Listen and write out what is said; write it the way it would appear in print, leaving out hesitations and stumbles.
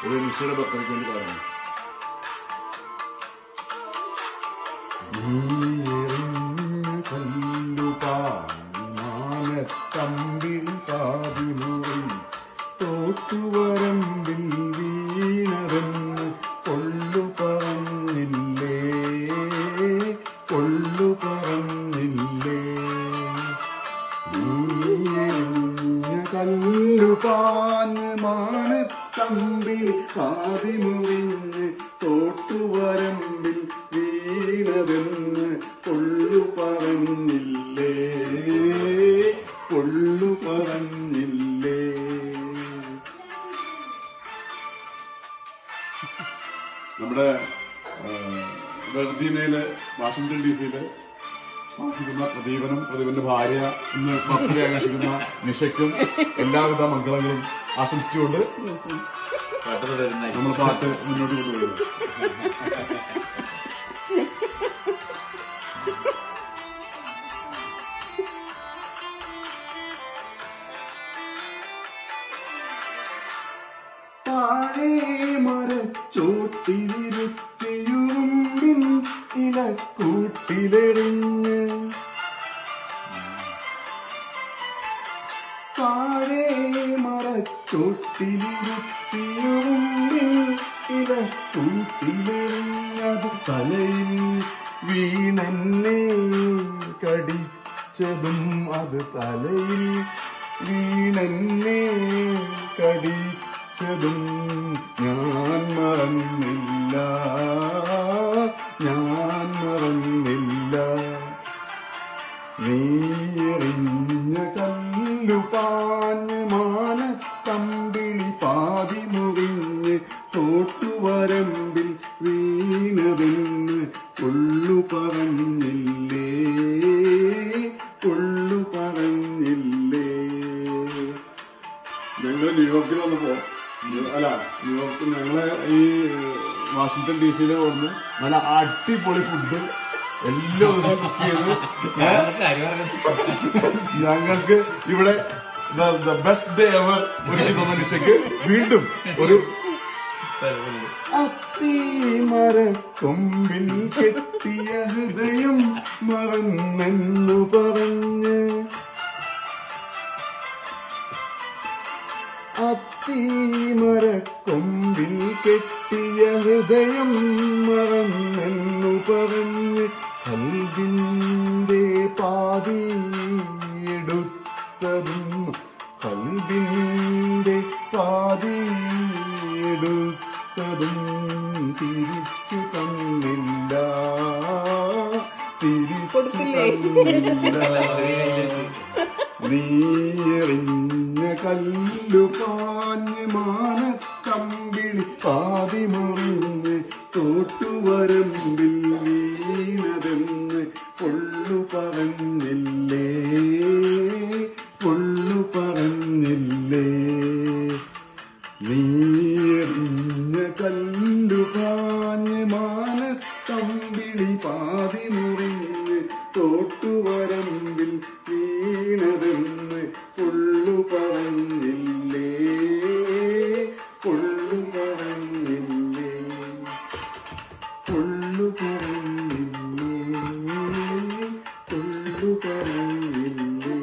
ഒരു നിശ്ചയുടെ ഭക്തർക്ക് വേണ്ടി പാടുന്നു. തമ്പിൽ കാതിമുറി തോട്ടുവരമ്പിൽ വീണതെന്ന് കൊള്ളു പറഞ്ഞില്ലേ, കൊള്ളു പറഞ്ഞില്ലേ. കല്ലുപാന് മാനത്തമ്പിൽ കാതിമുറിഞ്ഞ് തോട്ടുവരമ്പിൽ വീണതെന്ന് കൊള്ളു പറഞ്ഞില്ലേ, കൊള്ളു പറഞ്ഞില്ലേ. നമ്മുടെ വെർജീനിയയില് വാഷിംഗ്ടൺ DC-യില് താമസിക്കുന്ന പ്രദീപനും പ്രദീപന്റെ ഭാര്യ ഇന്ന് ബർത്ത്ഡേ ആഘോഷിക്കുന്ന നിഷയ്ക്കും എല്ലാവിധ മംഗളങ്ങളും ആശംസിച്ചുകൊണ്ട് നമ്മൾ പാട്ട് മുന്നോട്ട് കൊണ്ടുപോകുന്നു. താഴെ മരച്ചോട്ടിലിരുത്തിയുറുമ്പിൻ ഇലക്കൂട്ടിലെറിഞ്ഞ്, താഴെ മരച്ചോട്ടിലിരുത്തിയുറുമ്പിൻ ഇലക്കൂട്ടിലെറിഞ്ഞത് തലയിൽ വീണെന്നെ കടിച്ചതും, അത് തലയിൽ വീണെന്നെ കടിച്ചതും ഞാൻ മറന്നില്ല, ഞാൻ മറന്നില്ല. നീയെറിഞ്ഞ കല്ലുപാഞ്ഞ് മാനത്തമ്പിളി പാതി മുറിഞ്ഞ് തോട്ടുവരമ്പിൽ വീണതെന്ന് കൊള്ളു പറഞ്ഞില്ലേ, കൊള്ളു പറഞ്ഞില്ലേ. ഞങ്ങള് ന്യൂയോർക്കിൽ വന്നപ്പോ ന്യൂയോർക്ക് ഞങ്ങള് ഈ വാഷിംഗ്ടൺ DC-യില് വന്ന് നല്ല അടിപൊളി ഫുഡ് എല്ലാ ദിവസവും കുക്ക് ചെയ്ത് ഞങ്ങൾക്ക് ഇവിടെ ബെസ്റ്റ് ഡേ എവർ ഒരുക്കി തന്ന നിഷയ്ക്ക് വീണ്ടും ഒരു അത്തിമരക്കൊമ്പിൽ കെട്ടിയ ഹൃദയം മറന്നെന്നു പറഞ്ഞ്, അത്തിമരക്കൊമ്പിൽ കെട്ടിയ ഹൃദയം മറന്നെന്നു പറഞ്ഞ് കൽബിന്റെ പാതിയെടുത്തതും, കൽബിന്റെ പാതിയെടുത്തതും തിരിച്ചു തന്നില്ല, തിരിച്ചു തന്നില്ല. നീയെറിഞ്ഞ കല്ലുപാഞ്ഞ് മാനത്തമ്പിളി പാതി മുറിഞ്ഞ് തോട്ടുവരമ്പിൽ വീണതെന്ന് കൊള്ളു പറഞ്ഞില്ലേ, കൊള്ളു പറഞ്ഞില്ലേ. നീയെറിഞ്ഞ കല്ലുപാഞ്ഞ് മാനത്തമ്പിളി പാതി മുറിഞ്ഞ് തോട്ടുവരമ്പിൽ വീണതെന്ന് കൊള്ളു പറഞ്ഞില്ലേ, കൊള്ളു പറഞ്ഞില്ലേ, കൊള്ളു പറഞ്ഞില്ലേ, കൊള്ളു പറഞ്ഞില്ലേ.